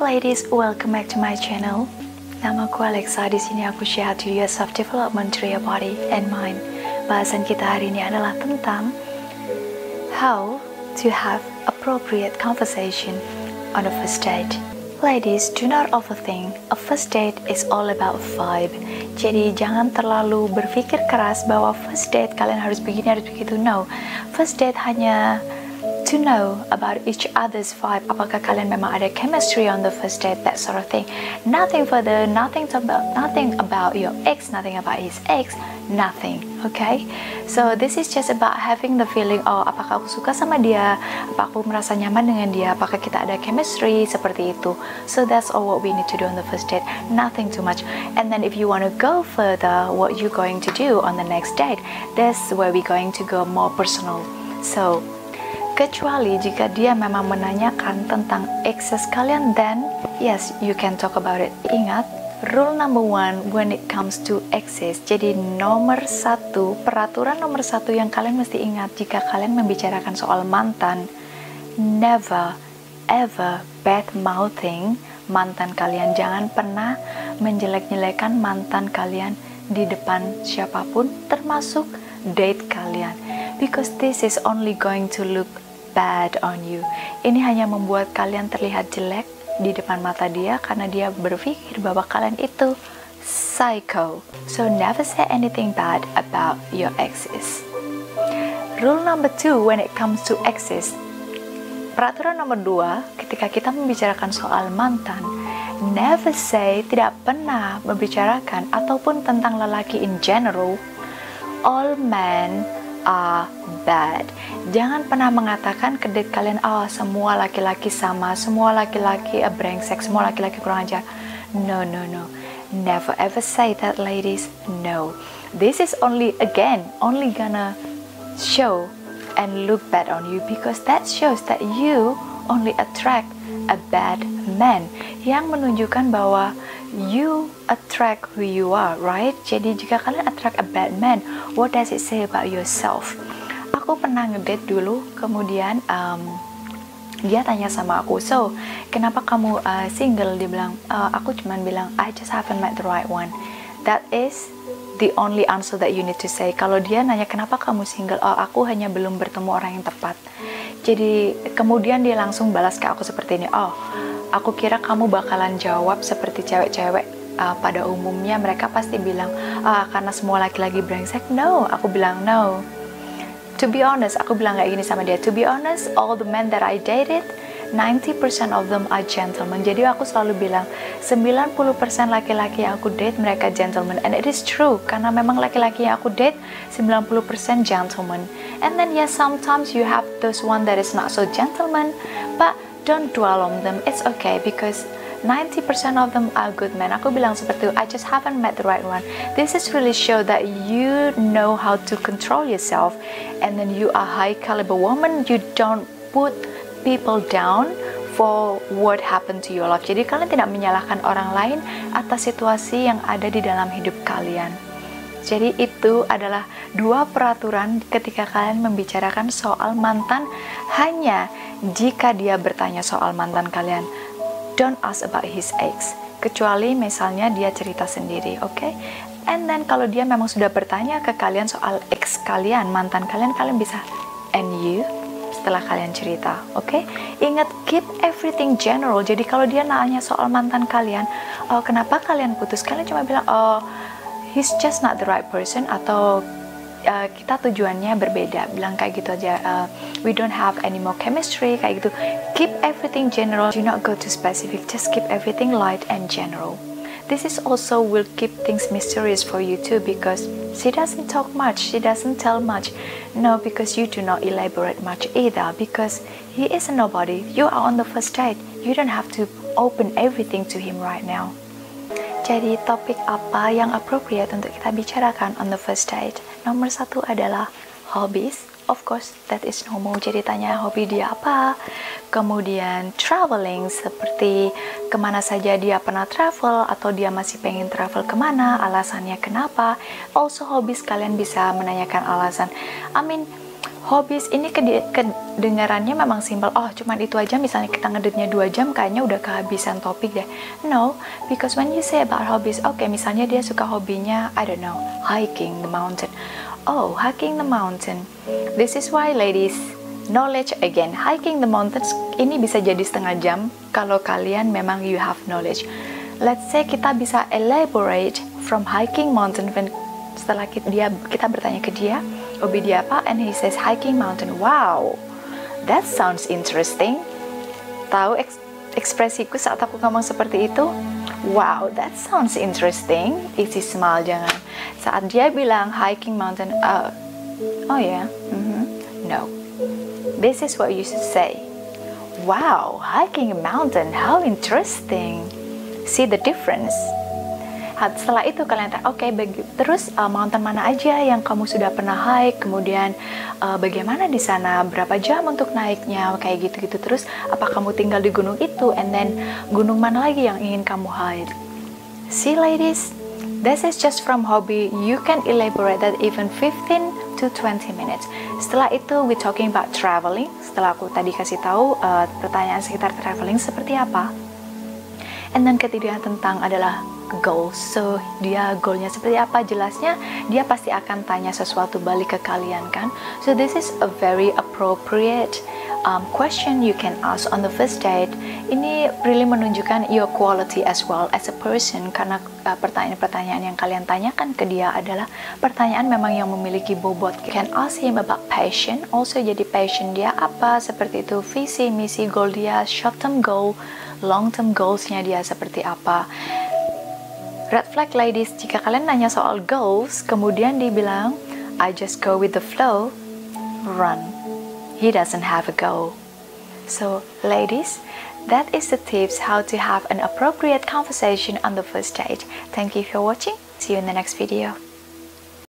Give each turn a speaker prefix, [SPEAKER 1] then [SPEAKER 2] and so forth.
[SPEAKER 1] Ladies, welcome back to my channel. Namaku Alexa. Di sini aku share to you self development through your body and mind. Bahasan kita hari ini adalah tentang how to have appropriate conversation on a first date. Ladies, do not overthink. A first date is all about vibe. Jadi jangan terlalu berpikir keras bahwa first date kalian harus begini, harus begitu. No, first date hanya to know about each other's vibe. Apakah kalian memang ada chemistry on the first date, that sort of thing. Nothing further, nothing about your ex, nothing about his ex, nothing. Okay, so this is just about having the feeling, oh, apakah aku suka sama dia, apa aku merasa nyaman dengan dia, apakah kita ada chemistry, seperti itu. So that's all what we need to do on the first date, nothing too much. And then if you want to go further, what you going to do on the next date, that's where we going to go more personal. So kecuali jika dia memang menanyakan tentang exes kalian, then yes, you can talk about it. Ingat, rule number one when it comes to exes. Jadi peraturan nomor satu yang kalian mesti ingat jika kalian membicarakan soal mantan, never ever bad mouthing mantan kalian. Jangan pernah menjelek-jelekan mantan kalian di depan siapapun, termasuk date kalian. Because this is only going to look bad on you. Ini hanya membuat kalian terlihat jelek di depan mata dia karena dia berpikir bahwa kalian itu psycho. So never say anything bad about your exes. Rule number two when it comes to exes. Peraturan nomor dua ketika kita membicarakan soal mantan, never say, tidak pernah membicarakan ataupun tentang lelaki in general, all men are bad. Jangan pernah mengatakan ke date kalian, oh, semua laki-laki sama, semua laki-laki brengsek, semua laki-laki kurang ajar. No, no, no. Never ever say that, ladies. No. This is only gonna show and look bad on you, because that shows that you only attract a bad man, yang menunjukkan bahwa you attract who you are, right? Jadi jika kalian attract a bad man, what does it say about yourself? Aku pernah ngedate dulu, kemudian dia tanya sama aku, so kenapa kamu single? Dia bilang, aku cuman bilang, I just haven't met the right one. That is the only answer that you need to say. Kalau dia nanya kenapa kamu single, oh, aku hanya belum bertemu orang yang tepat. Jadi kemudian dia langsung balas ke aku seperti ini, oh, aku kira kamu bakalan jawab seperti cewek-cewek pada umumnya, mereka pasti bilang, karena semua laki-laki brengsek. No, aku bilang no. To be honest, aku bilang kayak gini sama dia, to be honest, all the men that I dated, 90% of them are gentlemen. Jadi aku selalu bilang 90% laki-laki yang aku date mereka gentlemen, and it is true karena memang laki-laki yang aku date 90% gentlemen. And then yes, sometimes you have those one that is not so gentleman, but don't dwell on them. It's okay because 90% of them are good men. Aku bilang seperti itu, I just haven't met the right one. This is really show that you know how to control yourself, and then you are high caliber woman. You don't put people down for what happened to your life. Jadi kalian tidak menyalahkan orang lain atas situasi yang ada di dalam hidup kalian. Jadi itu adalah dua peraturan ketika kalian membicarakan soal mantan. Hanya jika dia bertanya soal mantan kalian, don't ask about his ex, kecuali misalnya dia cerita sendiri, okay? And then kalau dia memang sudah bertanya ke kalian soal ex kalian, mantan kalian, kalian bisa and you setelah kalian cerita, okay? Ingat, keep everything general. Jadi kalau dia nanya soal mantan kalian, oh, kenapa kalian putus, kalian cuma bilang, oh, he's just not the right person, atau kita tujuannya berbeda, bilang kayak gitu aja, we don't have any more chemistry, kayak gitu. Keep everything general, do not go too specific, just keep everything light and general. This is also will keep things mysterious for you too, because she doesn't talk much, she doesn't tell much. No, because you do not elaborate much either, because he is a nobody. You are on the first date, you don't have to open everything to him right now. Jadi topik apa yang appropriate untuk kita bicarakan on the first date? Nomor satu adalah hobbies. Of course, that is normal. Jadi tanya hobi dia apa. Kemudian traveling, seperti kemana saja dia pernah travel, atau dia masih pengen travel kemana, alasannya kenapa. Also hobbies, kalian bisa menanyakan alasan. I mean, Hobbies ini kedengarannya memang simpel. Oh, cuman itu aja, misalnya kita ngeditnya 2 jam, kayaknya udah kehabisan topik deh. No, because when you say about hobbies, okay, misalnya dia suka hobinya, I don't know, hiking the mountain. Oh, hiking the mountain. This is why, ladies, knowledge again. Hiking the mountains ini bisa jadi setengah jam kalau kalian memang you have knowledge. Let's say kita bisa elaborate from hiking mountain. Setelah kita bertanya ke dia, hobi dia apa, and he says hiking mountain. Wow, that sounds interesting. Tahu ekspresiku saat aku ngomong seperti itu? Wow, that sounds interesting. Isi smile jangan. Saat dia bilang hiking mountain, oh yeah, no. This is what you should say. Wow, hiking a mountain, how interesting. See the difference? Setelah itu kalian oke, terus mountain mana aja yang kamu sudah pernah hike, kemudian bagaimana di sana, berapa jam untuk naiknya, kayak gitu-gitu. Terus apa kamu tinggal di gunung itu, and then gunung mana lagi yang ingin kamu hike. See, ladies, this is just from hobby. You can elaborate that even 15 to 20 minutes. Setelah itu we talking about traveling. Setelah aku tadi kasih tahu pertanyaan sekitar traveling seperti apa, and then ketiga tentang adalah goals. So dia goalnya seperti apa, jelasnya dia pasti akan tanya sesuatu balik ke kalian kan. So this is a very appropriate question you can ask on the first date. Ini really menunjukkan your quality as well as a person, karena pertanyaan-pertanyaan yang kalian tanyakan ke dia adalah pertanyaan memang yang memiliki bobot. You can ask him about passion, also jadi passion dia apa, seperti itu, visi, misi, goal dia, short term goal, long term goalsnya dia seperti apa. Red flag, ladies, jika kalian nanya soal goals, kemudian dibilang, I just go with the flow, run. He doesn't have a goal. So, ladies, that is the tips how to have an appropriate conversation on the first date. Thank you for watching. See you in the next video.